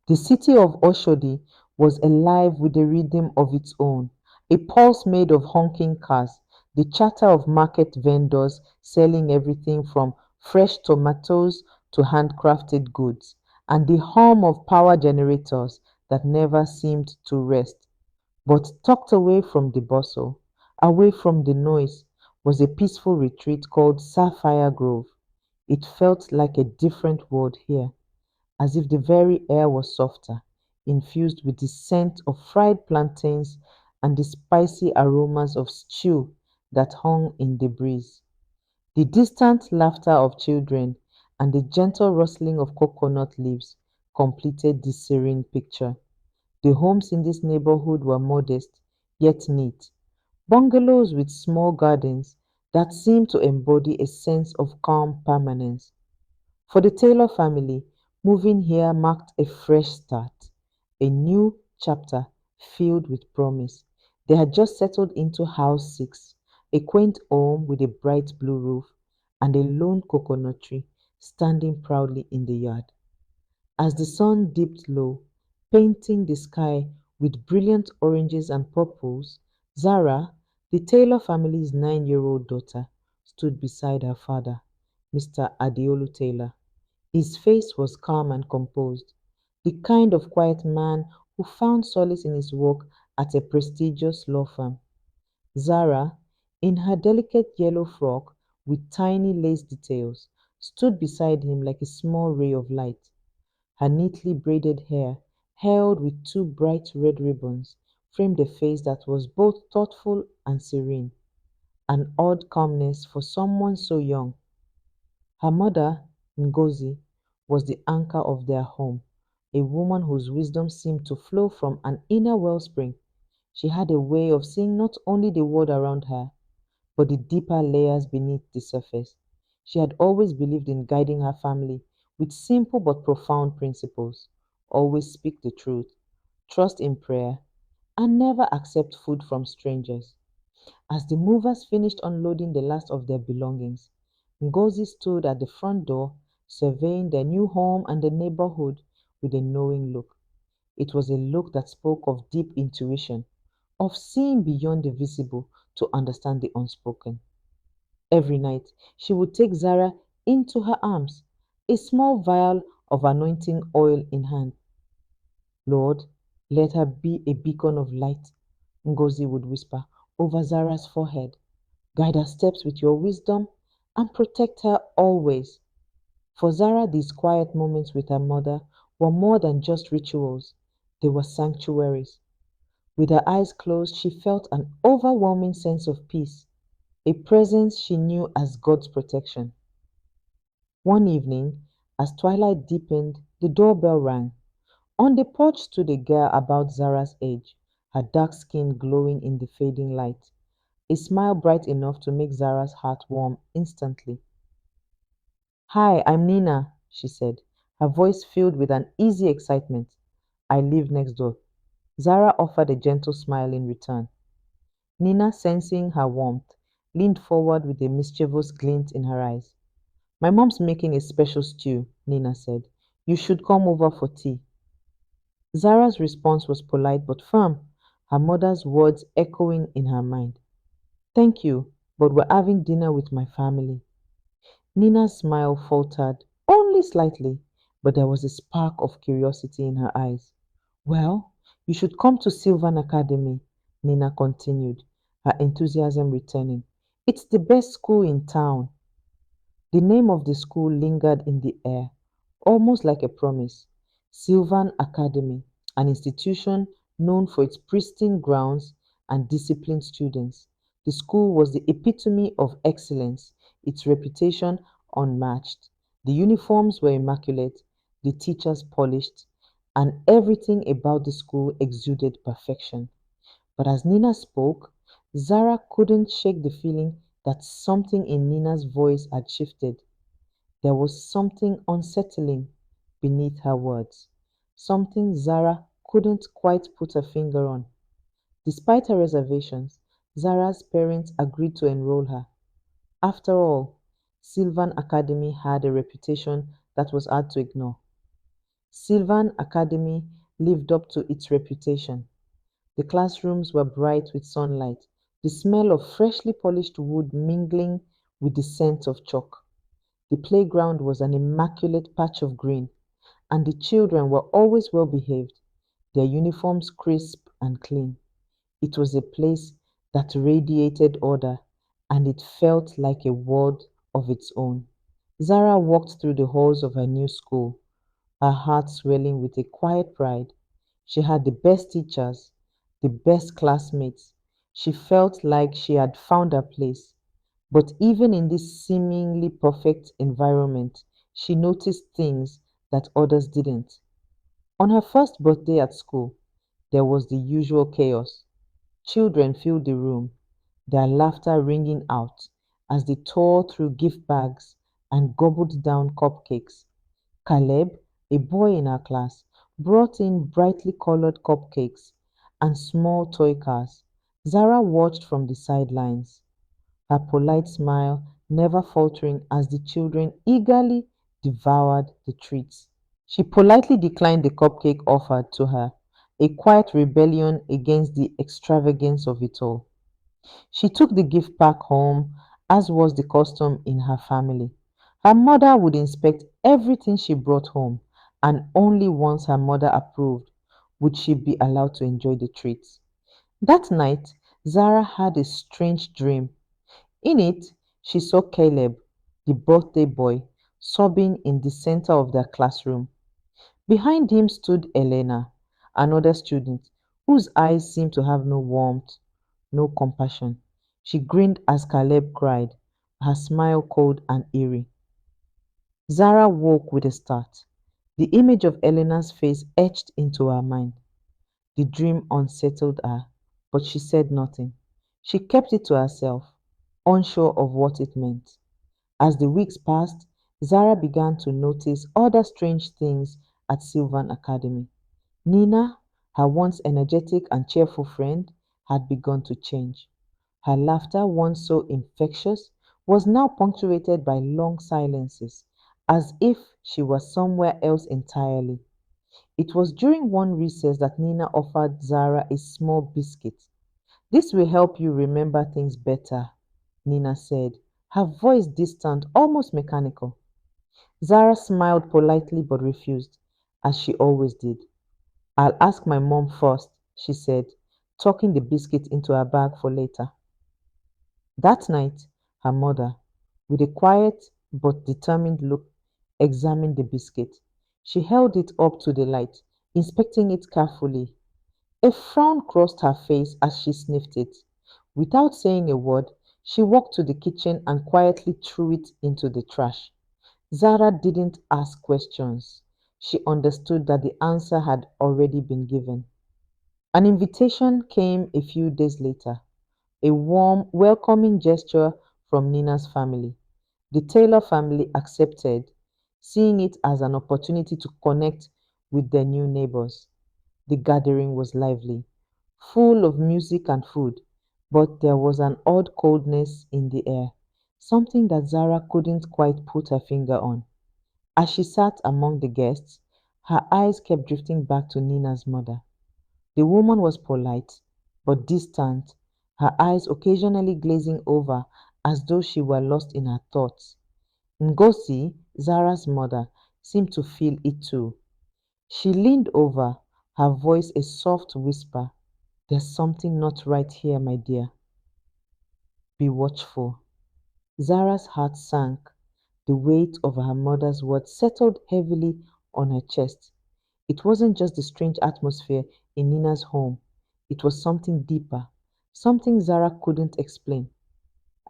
The city of Oshodi was alive with a rhythm of its own, a pulse made of honking cars, the chatter of market vendors selling everything from fresh tomatoes to handcrafted goods, and the hum of power generators that never seemed to rest. But tucked away from the bustle, away from the noise, was a peaceful retreat called Sapphire Grove. It felt like a different world here, as if the very air was softer, infused with the scent of fried plantains and the spicy aromas of stew that hung in the breeze. The distant laughter of children and the gentle rustling of coconut leaves completed the serene picture. The homes in this neighborhood were modest yet neat, bungalows with small gardens that seemed to embody a sense of calm permanence. For the Taylor family, moving here marked a fresh start, a new chapter filled with promise. They had just settled into House 6, a quaint home with a bright blue roof and a lone coconut tree standing proudly in the yard. As the sun dipped low, painting the sky with brilliant oranges and purples, Zara, the Taylor family's 9-year-old daughter, stood beside her father, Mr. Adeolu Taylor. His face was calm and composed, the kind of quiet man who found solace in his work at a prestigious law firm. Zara, in her delicate yellow frock with tiny lace details, stood beside him like a small ray of light. Her neatly braided hair, held with two bright red ribbons, framed a face that was both thoughtful and serene, an odd calmness for someone so young. Her mother, Ngozi, was the anchor of their home, a woman whose wisdom seemed to flow from an inner wellspring. She had a way of seeing not only the world around her, but the deeper layers beneath the surface. She had always believed in guiding her family with simple but profound principles. Always speak the truth, trust in prayer, and never accept food from strangers. As the movers finished unloading the last of their belongings, Ngozi stood at the front door, surveying their new home and the neighborhood with a knowing look. It was a look that spoke of deep intuition, of seeing beyond the visible to understand the unspoken. Every night, she would take Zara into her arms, a small vial of anointing oil in hand. Lord, let her be a beacon of light, Ngozi would whisper over Zara's forehead. Guide her steps with your wisdom and protect her always. For Zara, these quiet moments with her mother were more than just rituals, they were sanctuaries. With her eyes closed, she felt an overwhelming sense of peace, a presence she knew as God's protection. One evening, as twilight deepened, the doorbell rang. On the porch stood a girl about Zara's age, her dark skin glowing in the fading light, a smile bright enough to make Zara's heart warm instantly. Hi, I'm Nina, she said, her voice filled with an easy excitement. I live next door. Zara offered a gentle smile in return. Nina, sensing her warmth, leaned forward with a mischievous glint in her eyes. My mom's making a special stew, Nina said. You should come over for tea. Zara's response was polite but firm, her mother's words echoing in her mind. Thank you, but we're having dinner with my family. Nina's smile faltered, only slightly, but there was a spark of curiosity in her eyes. Well, you should come to Sylvan Academy, Nina continued, her enthusiasm returning. It's the best school in town. The name of the school lingered in the air, almost like a promise. Sylvan Academy, an institution known for its pristine grounds and disciplined students. The school was the epitome of excellence, its reputation unmatched. The uniforms were immaculate, the teachers polished, and everything about the school exuded perfection. But as Nina spoke, Zara couldn't shake the feeling that something in Nina's voice had shifted. There was something unsettling beneath her words, something Zara couldn't quite put her finger on. Despite her reservations, Zara's parents agreed to enroll her. After all, Sylvan Academy had a reputation that was hard to ignore. Sylvan Academy lived up to its reputation. The classrooms were bright with sunlight, the smell of freshly polished wood mingling with the scent of chalk. The playground was an immaculate patch of green, and the children were always well behaved, their uniforms crisp and clean. It was a place that radiated order, and it felt like a world of its own. Zara walked through the halls of her new school, her heart swelling with a quiet pride. She had the best teachers, the best classmates. She felt like she had found her place. But even in this seemingly perfect environment, she noticed things that others didn't. On her first birthday at school, there was the usual chaos. Children filled the room, their laughter ringing out as they tore through gift bags and gobbled down cupcakes. Caleb, a boy in our class, brought in brightly colored cupcakes and small toy cars. Zara watched from the sidelines, her polite smile never faltering as the children eagerly devoured the treats. She politely declined the cupcake offered to her, a quiet rebellion against the extravagance of it all. She took the gift pack home, as was the custom in her family. Her mother would inspect everything she brought home, and only once her mother approved would she be allowed to enjoy the treats. That night, Zara had a strange dream. In it, she saw Caleb, the birthday boy, sobbing in the center of their classroom. Behind him stood Elena, another student, whose eyes seemed to have no warmth, no compassion. She grinned as Caleb cried, her smile cold and eerie. Zara woke with a start. The image of Elena's face etched into her mind. The dream unsettled her, but she said nothing. She kept it to herself, unsure of what it meant. As the weeks passed, Zara began to notice other strange things at Sylvan Academy. Nina, her once energetic and cheerful friend, had begun to change. Her laughter, once so infectious, was now punctuated by long silences, as if she was somewhere else entirely. It was during one recess that Nina offered Zara a small biscuit. "This will help you remember things better," Nina said, her voice distant, almost mechanical. Zara smiled politely but refused, as she always did. "I'll ask my mom first," she said, tucking the biscuit into her bag for later. That night, her mother, with a quiet but determined look, examined the biscuit. She held it up to the light, inspecting it carefully. A frown crossed her face as she sniffed it. Without saying a word, she walked to the kitchen and quietly threw it into the trash. Zara didn't ask questions. She understood that the answer had already been given. An invitation came a few days later, a warm, welcoming gesture from Nina's family. The Taylor family accepted, seeing it as an opportunity to connect with their new neighbors. The gathering was lively, full of music and food, but there was an odd coldness in the air, something that Zara couldn't quite put her finger on. As she sat among the guests, her eyes kept drifting back to Nina's mother. The woman was polite, but distant, her eyes occasionally glazing over as though she were lost in her thoughts. Ngozi, Zara's mother, seemed to feel it too. She leaned over, her voice a soft whisper. "There's something not right here, my dear. Be watchful." Zara's heart sank. The weight of her mother's words settled heavily on her chest. It wasn't just the strange atmosphere in Nina's home, it was something deeper, something Zara couldn't explain.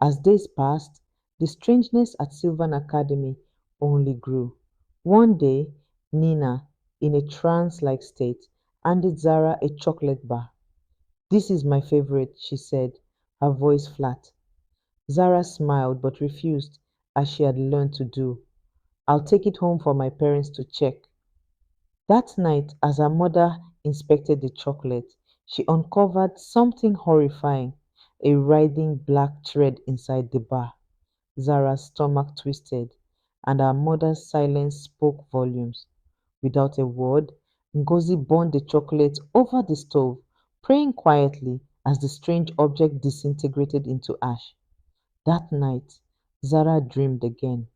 As days passed, the strangeness at Sylvan Academy only grew. One day, Nina, in a trance like state, handed Zara a chocolate bar. "This is my favorite," she said, her voice flat. Zara smiled but refused, as she had learned to do. "I'll take it home for my parents to check." That night, as her mother inspected the chocolate, she uncovered something horrifying, a writhing black thread inside the bar. Zara's stomach twisted, and her mother's silence spoke volumes. Without a word, Ngozi burned the chocolate over the stove, praying quietly as the strange object disintegrated into ash. That night, Zara dreamed again.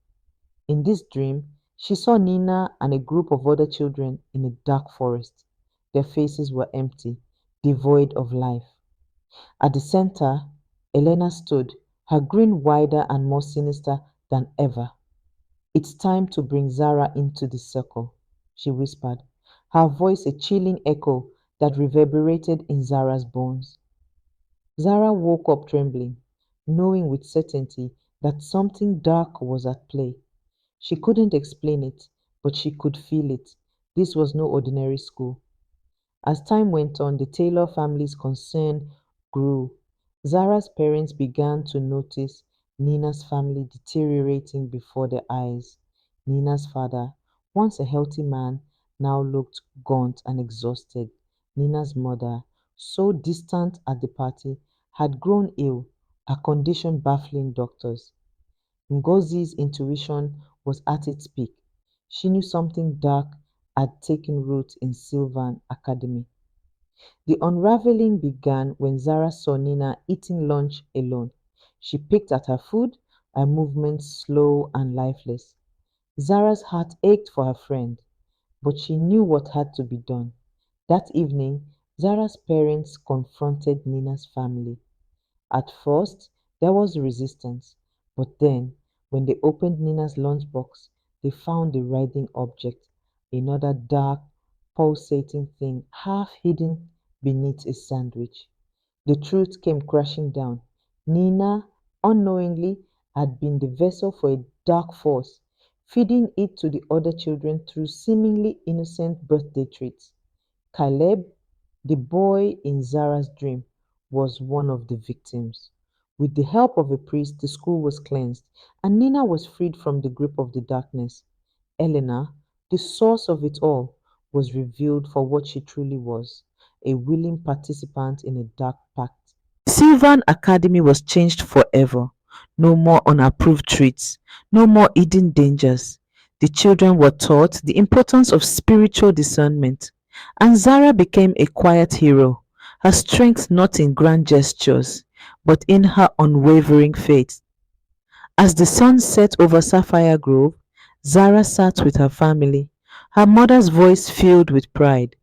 In this dream, she saw Nina and a group of other children in a dark forest. Their faces were empty, devoid of life. At the center, Elena stood, her grin wider and more sinister than ever. "It's time to bring Zara into the circle," she whispered, her voice a chilling echo that reverberated in Zara's bones. Zara woke up trembling, knowing with certainty that something dark was at play. She couldn't explain it, but she could feel it. This was no ordinary school. As time went on, the Taylor family's concern grew. Zara's parents began to notice Nina's family deteriorating before their eyes. Nina's father, once a healthy man, now looked gaunt and exhausted. Nina's mother, so distant at the party, had grown ill, a condition baffling doctors. Ngozi's intuition was at its peak. She knew something dark had taken root in Sylvan Academy. The unraveling began when Zara saw Nina eating lunch alone. She picked at her food, her movements slow and lifeless. Zara's heart ached for her friend, but she knew what had to be done. That evening, Zara's parents confronted Nina's family. At first, there was resistance, but then, when they opened Nina's lunchbox, they found the writhing object, another dark, pulsating thing half hidden beneath a sandwich. The truth came crashing down. Nina, unknowingly, had been the vessel for a dark force, feeding it to the other children through seemingly innocent birthday treats. Caleb, the boy in Zara's dream, was one of the victims. With the help of a priest, the school was cleansed, and Nina was freed from the grip of the darkness. Eleanor, the source of it all, was revealed for what she truly was, a willing participant in a dark pact. Sylvan Academy was changed forever. No more unapproved treats, no more hidden dangers. The children were taught the importance of spiritual discernment, and Zara became a quiet hero, her strength not in grand gestures, but in her unwavering faith. As the sun set over Sapphire Grove, Zara sat with her family, her mother's voice filled with pride.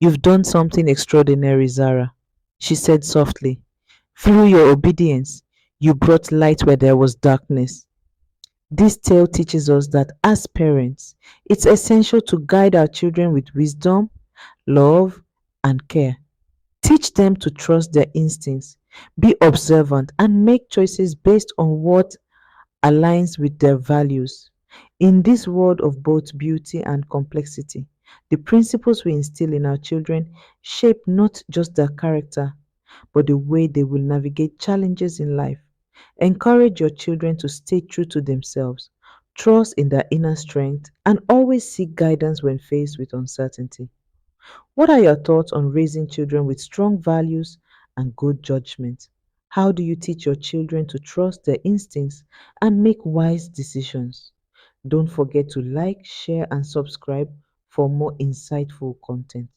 "You've done something extraordinary, Zara," she said softly. "Through your obedience, you brought light where there was darkness." This tale teaches us that as parents, it's essential to guide our children with wisdom, love, and care. Teach them to trust their instincts, be observant, and make choices based on what aligns with their values. In this world of both beauty and complexity, the principles we instill in our children shape not just their character, but the way they will navigate challenges in life. Encourage your children to stay true to themselves, trust in their inner strength, and always seek guidance when faced with uncertainty. What are your thoughts on raising children with strong values and good judgment? How do you teach your children to trust their instincts and make wise decisions? Don't forget to like, share, and subscribe for more insightful content.